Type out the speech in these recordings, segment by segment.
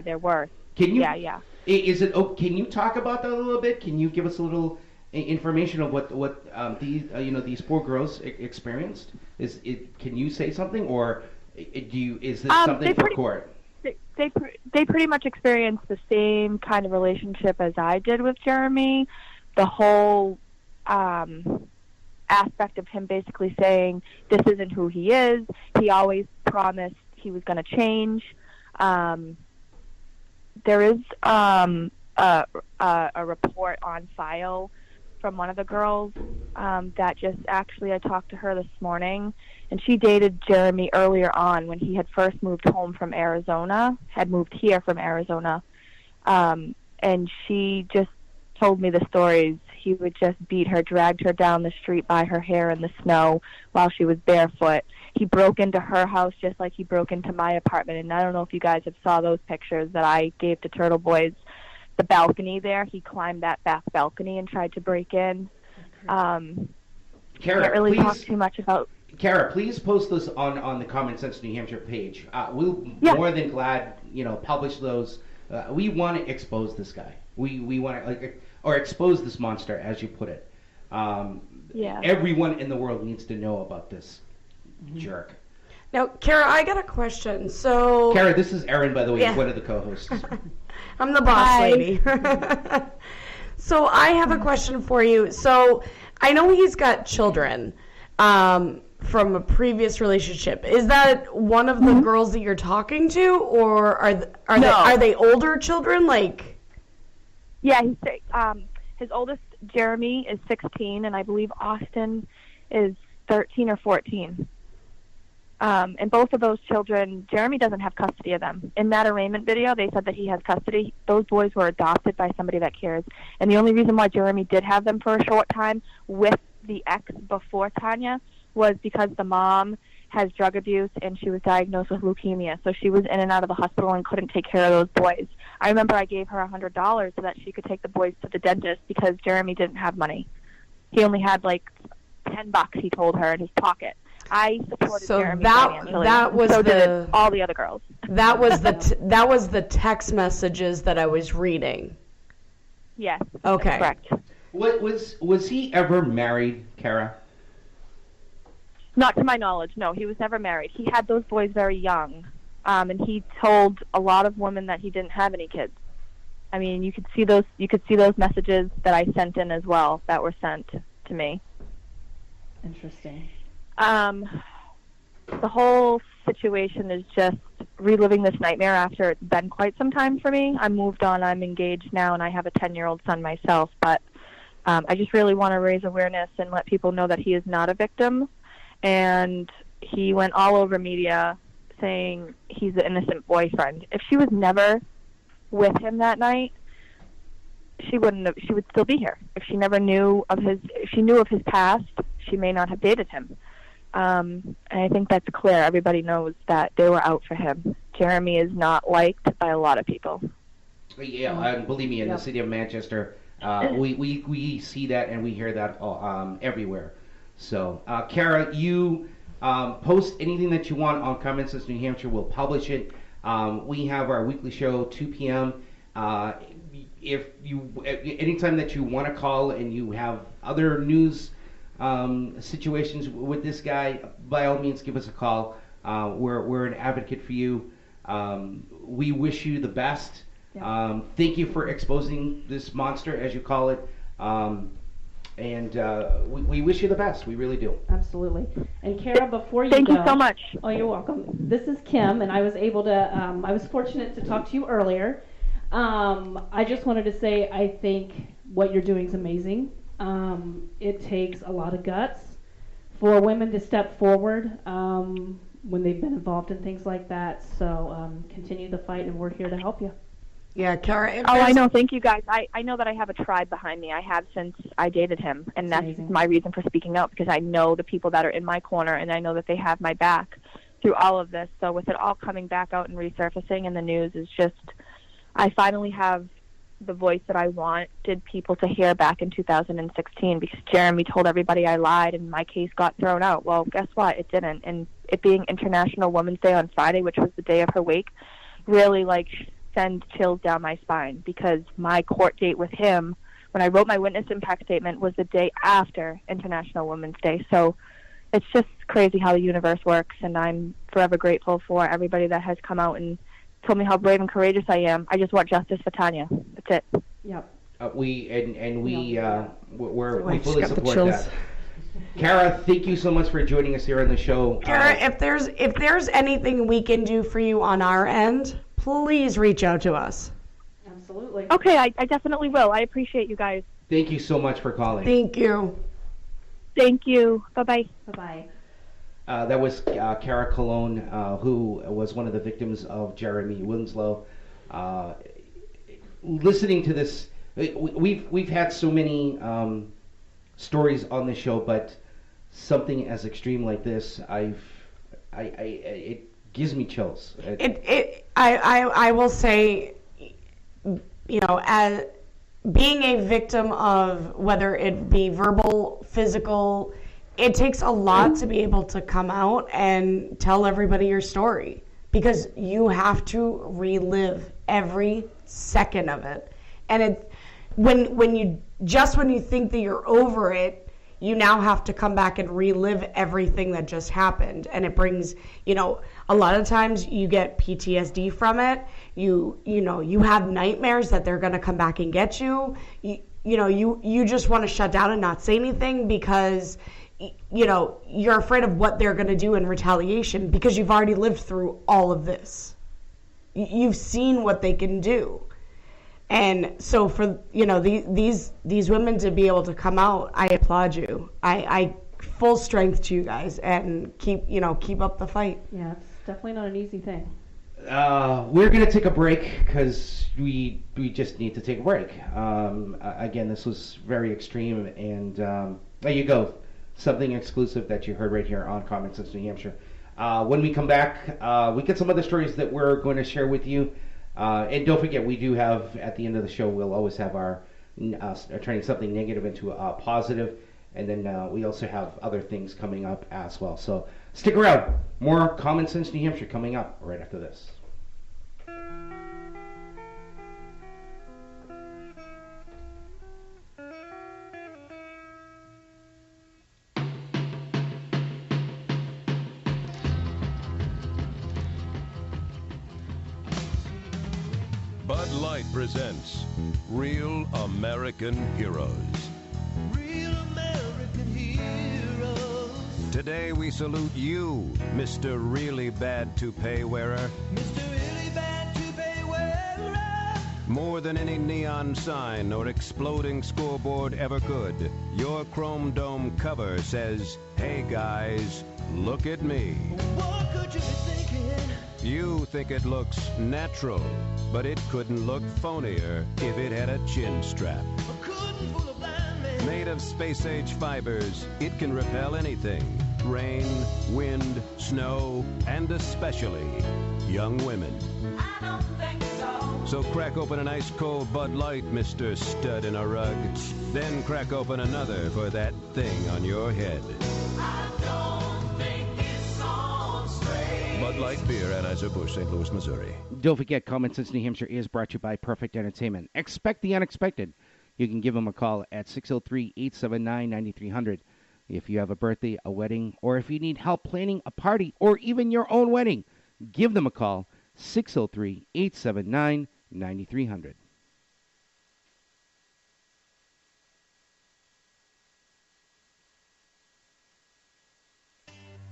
their worth. Can you? Yeah. Is it? Oh, can you talk about that a little bit? Can you give us a little information of what these these poor girls experienced? Is it? Can you say something, or do you? Is this something for court? They pretty much experienced the same kind of relationship as I did with Jeremy. The whole aspect of him basically saying this isn't who he is. He always promised he was going to change. There is a report on file from one of the girls that just actually I talked to her this morning, and she dated Jeremy earlier on when he had first moved home from Arizona, had moved here from Arizona, and she just told me the stories. He would just beat her, dragged her down the street by her hair in the snow while she was barefoot. He broke into her house just like he broke into my apartment, and I don't know if you guys have saw those pictures that I gave to Turtle Boys. The balcony there, he climbed that back balcony and tried to break in. Kara, can't really talk too much about. Kara, please post this on the CommonSense New Hampshire page. We'll more than glad publish those. We want to expose this guy. We want to or expose this monster, as you put it. Everyone in the world needs to know about this jerk. Now, Kara, I got a question. So, Kara, this is Erin, by the way, one of the co-hosts. I'm the boss lady. So I have a question for you. So I know he's got children from a previous relationship. Is that one of the girls that you're talking to, or are they older children? Like, yeah, his oldest Jeremy is 16, and I believe Austin is 13 or 14. And both of those children, Jeremy doesn't have custody of them. In that arraignment video, they said that he has custody. Those boys were adopted by somebody that cares. And the only reason why Jeremy did have them for a short time with the ex before Tanya was because the mom has drug abuse and she was diagnosed with leukemia. So she was in and out of the hospital and couldn't take care of those boys. I remember I gave her $100 so that she could take the boys to the dentist because Jeremy didn't have money. He only had like $10, he told her, in his pocket. I supported Jeremy financially. That was so did all the other girls. That was the text messages that I was reading. Yes. Okay. Correct. Was he ever married, Kara? Not to my knowledge, no. He was never married. He had those boys very young, and he told a lot of women that he didn't have any kids. I mean, you could see those messages that I sent in as well that were sent to me. Interesting. The whole situation is just reliving this nightmare after it's been quite some time for me. I'm moved on. I'm engaged now, and I have a 10-year-old son myself. But I just really want to raise awareness and let people know that he is not a victim. And he went all over media saying he's an innocent boyfriend. If she was never with him that night, she would still be here. If she knew of his past, she may not have dated him. And I think that's clear. Everybody knows that they were out for him. Jeremy is not liked by a lot of people. Yeah, believe me, in the city of Manchester, we see that and we hear that everywhere. So, Kara, you post anything that you want on CommonSense New Hampshire. We'll publish it. We have our weekly show, 2 p.m. If you, anytime that you want to call and you have other news situations with this guy, by all means, give us a call. We're an advocate for you. We wish you the best. Yeah. Thank you for exposing this monster, as you call it. And we wish you the best. We really do. Absolutely. And Kara, before you Thank go, you so much. Oh, you're welcome. This is Kim, and I was able to. I was fortunate to talk to you earlier. I just wanted to say I think what you're doing is amazing. It takes a lot of guts for women to step forward when they've been involved in things like that. So continue the fight, and we're here to help you. Yeah, Kara. I know. Thank you, guys. I know that I have a tribe behind me. I have since I dated him, and that's amazing. My reason for speaking out, because I know the people that are in my corner, and I know that they have my back through all of this. So with it all coming back out and resurfacing in the news, is just, I finally have the voice that I wanted people to hear back in 2016, because Jeremy told everybody I lied and my case got thrown out. Well, guess what? It didn't. And it being International Women's Day on Friday, which was the day of her wake, really send chills down my spine, because my court date with him, when I wrote my witness impact statement, was the day after International Women's Day. So it's just crazy how the universe works, and I'm forever grateful for everybody that has come out and told me how brave and courageous I am. I just want justice for Tanya. That's it. Yep. We I just fully got the support chills. that. Kara, thank you so much for joining us here on the show. Kara, if there's anything we can do for you on our end, please reach out to us. Absolutely. Okay, I definitely will. I appreciate you guys. Thank you so much for calling. Thank you. Thank you. Bye-bye. Bye-bye. That was Kara Colon, who was one of the victims of Jeremy Winslow. Listening to this, we've had so many stories on the show, but something as extreme like this, it gives me chills. I will say, as being a victim of, whether it be verbal, physical, it takes a lot to be able to come out and tell everybody your story, because you have to relive every second of it. And when you think that you're over it, you now have to come back and relive everything that just happened. And it brings, a lot of times you get PTSD from it. You have nightmares that they're going to come back and get you. You just want to shut down and not say anything, because you're afraid of what they're going to do in retaliation, because you've already lived through all of this. You've seen what they can do. And so for, these women to be able to come out, I applaud you. I full strength to you guys, and keep up the fight. Yeah, it's definitely not an easy thing. We're going to take a break, because we just need to take a break. Again, this was very extreme, and there you go. Something exclusive that you heard right here on CommonSense New Hampshire. When we come back, we get some other stories that we're going to share with you. And don't forget, we do have, at the end of the show, we'll always have our turning something negative into a positive. And then we also have other things coming up as well. So stick around. More CommonSense New Hampshire coming up right after this. Bud Light presents Real American Heroes. Real American Heroes. Today we salute you, Mr. Really Bad Toupee Wearer. Mr. Really Bad Toupee Wearer. More than any neon sign or exploding scoreboard ever could, your chrome dome cover says, "Hey guys, look at me." What could you be thinking? You think it looks natural, but it couldn't look phonier if it had a chin strap. Made of space-age fibers, it can repel anything. Rain, wind, snow, and especially young women. I don't think so. So crack open an ice-cold Bud Light, Mr. Stud in a Rug. Then crack open another for that thing on your head. I don't think it's on straight. Bud Light Beer, Anheuser-Busch, St. Louis, Missouri. Don't forget, CommonSense New Hampshire is brought to you by Perfect Entertainment. Expect the unexpected. You can give them a call at 603-879-9300. If you have a birthday, a wedding, or if you need help planning a party or even your own wedding, give them a call, 603-879-9300.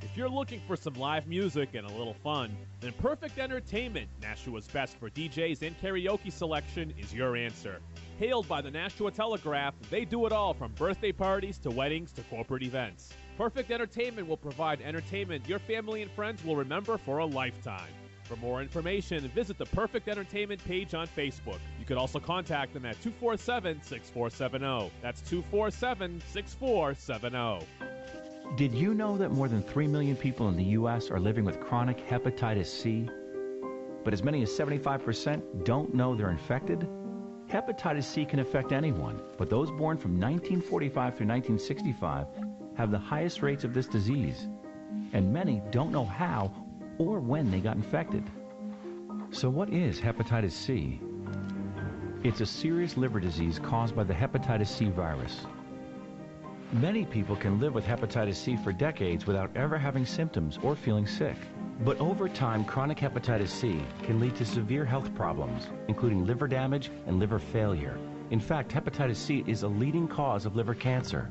If you're looking for some live music and a little fun, then Perfect Entertainment, Nashua's best for DJs and karaoke selection, is your answer. Hailed by the Nashua Telegraph, they do it all from birthday parties to weddings to corporate events. Perfect Entertainment will provide entertainment your family and friends will remember for a lifetime. For more information, visit the Perfect Entertainment page on Facebook. You could also contact them at 247-6470. That's 247-6470. Did you know that more than 3 million people in the U.S. are living with chronic hepatitis C? But as many as 75% don't know they're infected? Hepatitis C can affect anyone, but those born from 1945 through 1965 have the highest rates of this disease, and many don't know how or when they got infected. So what is hepatitis C? It's a serious liver disease caused by the hepatitis C virus. Many people can live with hepatitis C for decades without ever having symptoms or feeling sick. But over time, chronic hepatitis C can lead to severe health problems, including liver damage and liver failure. In fact, hepatitis C is a leading cause of liver cancer.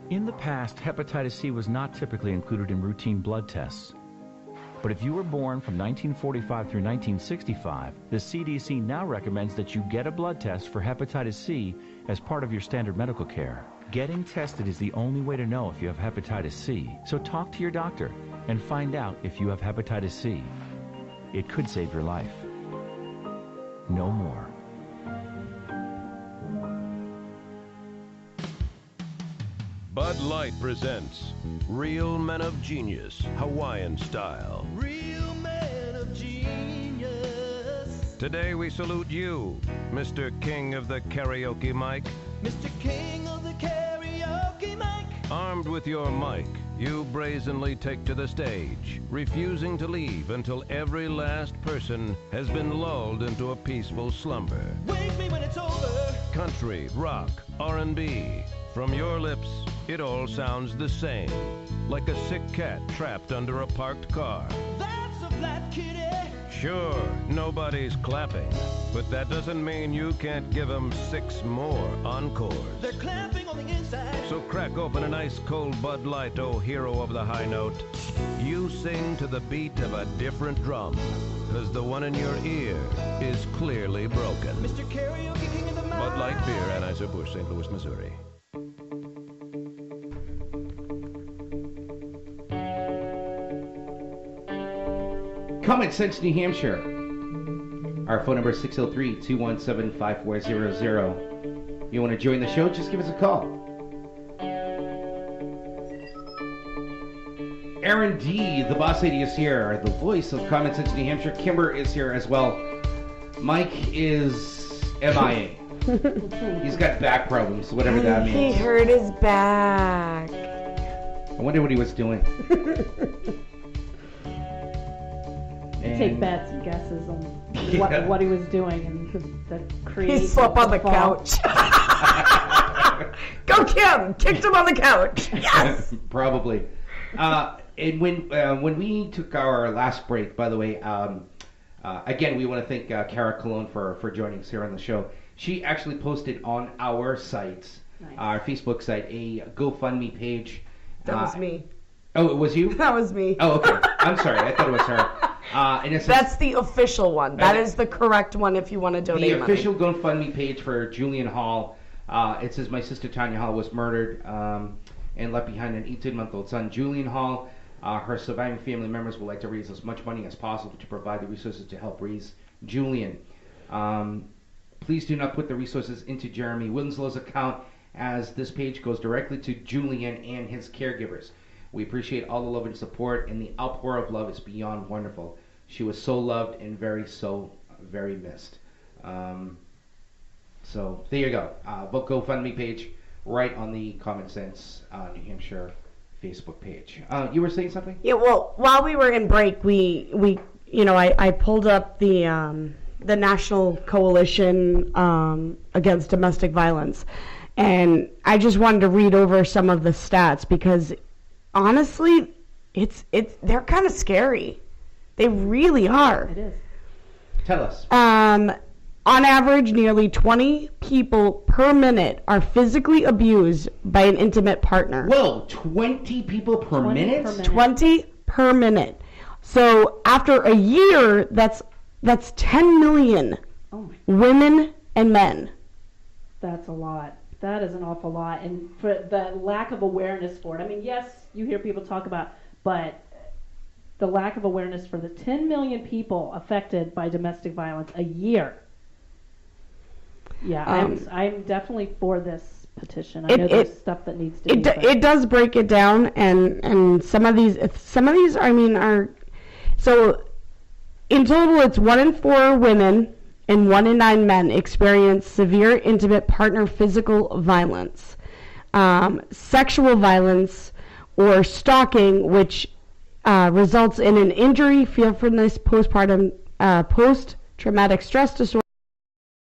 In the past, hepatitis C was not typically included in routine blood tests. But if you were born from 1945 through 1965, the CDC now recommends that you get a blood test for hepatitis C as part of your standard medical care. Getting tested is the only way to know if you have hepatitis C. So talk to your doctor and find out if you have hepatitis C. It could save your life. No more. Bud Light presents Real Men of Genius, Hawaiian style. Real men of genius. Today we salute you, Mr. King of the Karaoke Mic. Mr. King of the Karaoke Mic. Armed with your mic, you brazenly take to the stage, refusing to leave until every last person has been lulled into a peaceful slumber. Wake me when it's over. Country, rock, R&B. From your lips, it all sounds the same, like a sick cat trapped under a parked car. That's a flat kitty. Sure, nobody's clapping, but that doesn't mean you can't give them 6 more encores. They're clapping on the inside. So crack open an ice cold Bud Light, oh hero of the high note. You sing to the beat of a different drum, because the one in your ear is clearly broken. Mr. Karaoke King of the Mic. Bud Light Beer, Anheuser-Busch, St. Louis, Missouri. CommonSense New Hampshire. Our phone number is 603-217-5400. You want to join the show? Just give us a call. Aaron D., the boss lady, is here. The voice of CommonSense New Hampshire. Kimber is here as well. Mike is MIA. He's got back problems, whatever that means. He hurt his back. I wonder what he was doing. Take bets and guesses on what he was doing, and that creates. He slept on the couch. Go Kim! Kicked him on the couch. Yes. Probably. And when we took our last break, by the way, again we want to thank Kara Cologne for joining us here on the show. She actually posted on our site, our Facebook site, a GoFundMe page. That was me. Oh, it was you? That was me. Oh, okay. I'm sorry. I thought it was her. And it says, that's the official one. That is the correct one if you want to donate the money. official GoFundMe page for Julian Hall. It says, my sister Tanya Hall was murdered and left behind an 18-month-old son, Julian Hall. Her surviving family members would like to raise as much money as possible to provide the resources to help raise Julian. Please do not put the resources into Jeremy Winslow's account, as this page goes directly to Julian and his caregivers. We appreciate all the love and support, and the outpour of love is beyond wonderful. She was so loved and very missed. So there you go. Book GoFundMe page right on the CommonSense New Hampshire Facebook page. You were saying something? Yeah. Well, while we were in break, I pulled up the National Coalition Against Domestic Violence, and I just wanted to read over some of the stats because. Honestly, they're kind of scary. They really are. It is. Tell us. On average, nearly 20 people per minute are physically abused by an intimate partner. Whoa, 20 people per minute? 20 per minute. So after a year, that's 10 million women and men. That's a lot. That is an awful lot. And for the lack of awareness for it. I mean, yes, you hear people talk about, but the lack of awareness for the 10 million people affected by domestic violence a year. Yeah, I'm definitely for this petition. I know there's stuff that needs to be done. It does break it down, and some of these, I mean, are so in total, it's 1 in 4 women and 1 in 9 men experience severe intimate partner physical violence, sexual violence, or stalking, which results in an injury, fearfulness, postpartum post-traumatic stress disorder